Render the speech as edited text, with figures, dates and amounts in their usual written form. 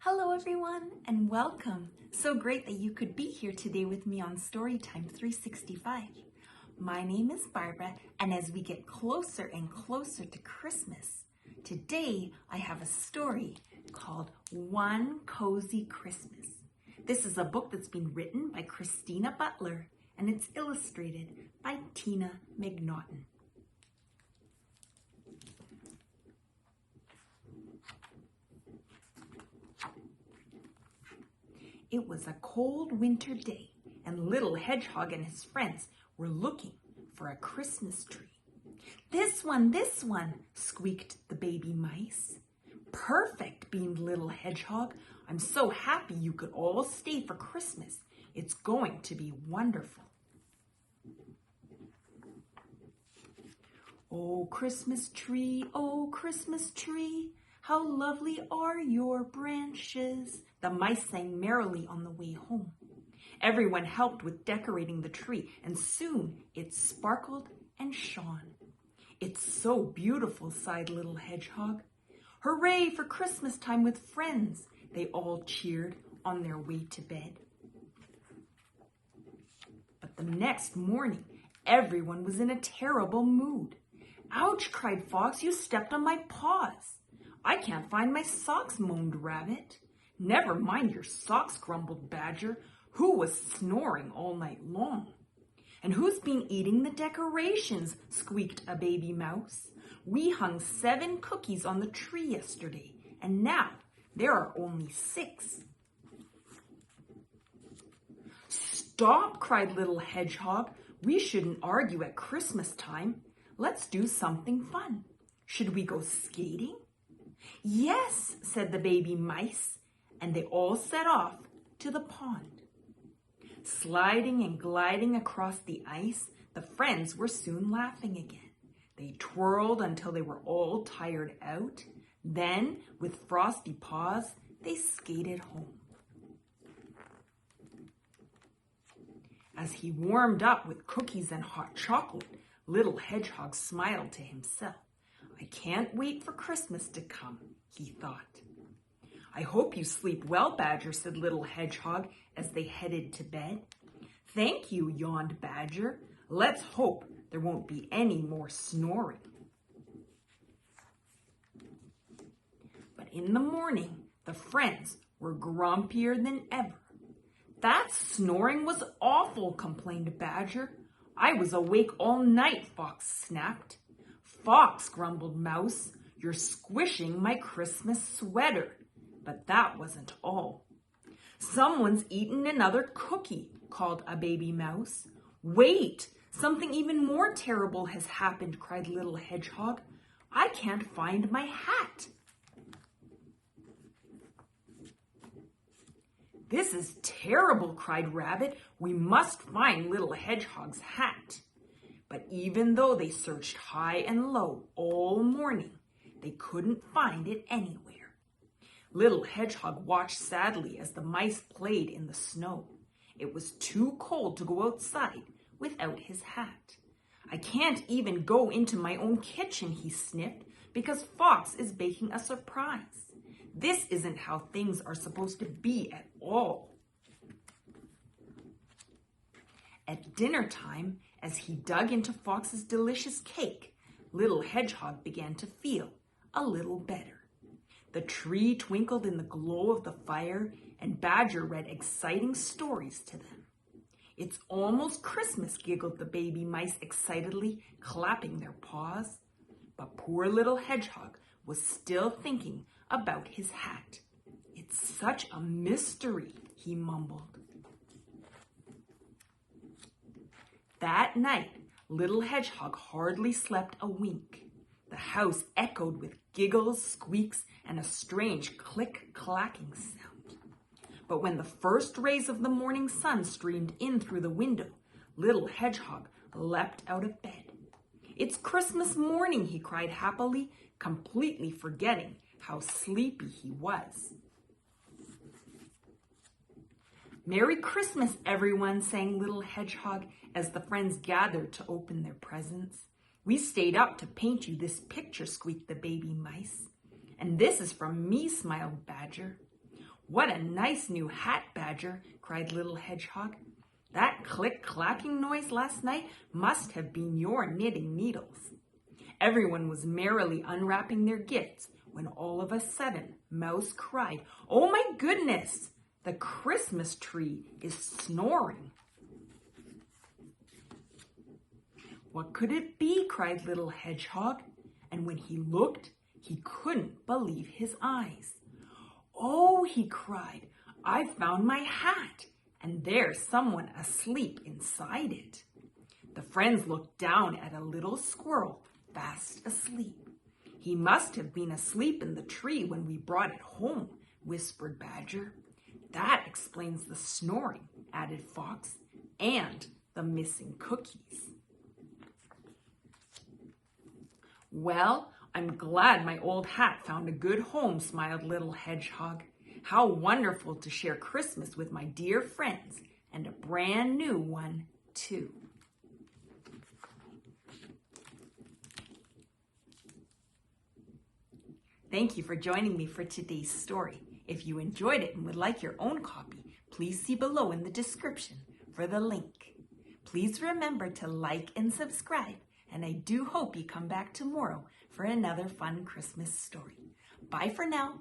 Hello everyone and welcome. So great that you could be here today with me on Storytime 365. My name is Barbara, and as we get closer and closer to Christmas, today I have a story called One Cozy Christmas. This is a book that's been written by Christina Butler and it's illustrated by Tina McNaughton. It was a cold winter day, and Little Hedgehog and his friends were looking for a Christmas tree. This one, squeaked the baby mice. Perfect, beamed Little Hedgehog. I'm so happy you could all stay for Christmas. It's going to be wonderful. Oh, Christmas tree, how lovely are your branches, the mice sang merrily on the way home. Everyone helped with decorating the tree, and soon it sparkled and shone. It's so beautiful, sighed Little Hedgehog. Hooray for Christmas time with friends, they all cheered on their way to bed. But the next morning, everyone was in a terrible mood. Ouch, cried Fox, you stepped on my paws. I can't find my socks, moaned Rabbit. Never mind your socks, grumbled Badger, who was snoring all night long. And who's been eating the decorations, squeaked a baby mouse. We hung 7 cookies on the tree yesterday, and now there are only 6. Stop, cried Little Hedgehog. We shouldn't argue at Christmas time. Let's do something fun. Should we go skating? Yes, said the baby mice, and they all set off to the pond. Sliding and gliding across the ice, the friends were soon laughing again. They twirled until they were all tired out. Then, with frosty paws, they skated home. As he warmed up with cookies and hot chocolate, Little Hedgehog smiled to himself. I can't wait for Christmas to come, he thought. I hope you sleep well, Badger, said Little Hedgehog as they headed to bed. Thank you, yawned Badger. Let's hope there won't be any more snoring. But in the morning, the friends were grumpier than ever. That snoring was awful, complained Badger. I was awake all night, Fox snapped. Fox, grumbled Mouse, you're squishing my Christmas sweater. But that wasn't all. Someone's eaten another cookie, called a baby mouse. Wait, something even more terrible has happened, cried Little Hedgehog. I can't find my hat. This is terrible, cried Rabbit. We must find Little Hedgehog's hat. But even though they searched high and low all morning, they couldn't find it anywhere. Little Hedgehog watched sadly as the mice played in the snow. It was too cold to go outside without his hat. I can't even go into my own kitchen, he sniffed, because Fox is baking a surprise. This isn't how things are supposed to be at all. At dinner time, as he dug into Fox's delicious cake, Little Hedgehog began to feel a little better. The tree twinkled in the glow of the fire, and Badger read exciting stories to them. It's almost Christmas, giggled the baby mice excitedly, clapping their paws. But poor Little Hedgehog was still thinking about his hat. It's such a mystery, he mumbled. That night, Little Hedgehog hardly slept a wink. The house echoed with giggles, squeaks, and a strange click-clacking sound. But when the first rays of the morning sun streamed in through the window, Little Hedgehog leapt out of bed. It's Christmas morning, he cried happily, completely forgetting how sleepy he was. Merry Christmas, everyone, sang Little Hedgehog as the friends gathered to open their presents. We stayed up to paint you this picture, squeaked the baby mice. And this is from me, smiled Badger. "What a nice new hat, Badger," cried Little Hedgehog. "That click-clacking noise last night must have been your knitting needles." Everyone was merrily unwrapping their gifts when all of a sudden Mouse cried, "Oh my goodness! The Christmas tree is snoring." "What could it be?" cried Little Hedgehog, and when he looked, he couldn't believe his eyes. "Oh," he cried, "I've found my hat, and there's someone asleep inside it." The friends looked down at a little squirrel fast asleep. "He must have been asleep in the tree when we brought it home," whispered Badger. "That explains the snoring," added Fox, "and the missing cookies." "Well, I'm glad my old hat found a good home," smiled Little Hedgehog. "How wonderful to share Christmas with my dear friends, and a brand new one, too." Thank you for joining me for today's story. If you enjoyed it and would like your own copy, please see below in the description for the link. Please remember to like and subscribe, and I do hope you come back tomorrow for another fun Christmas story. Bye for now.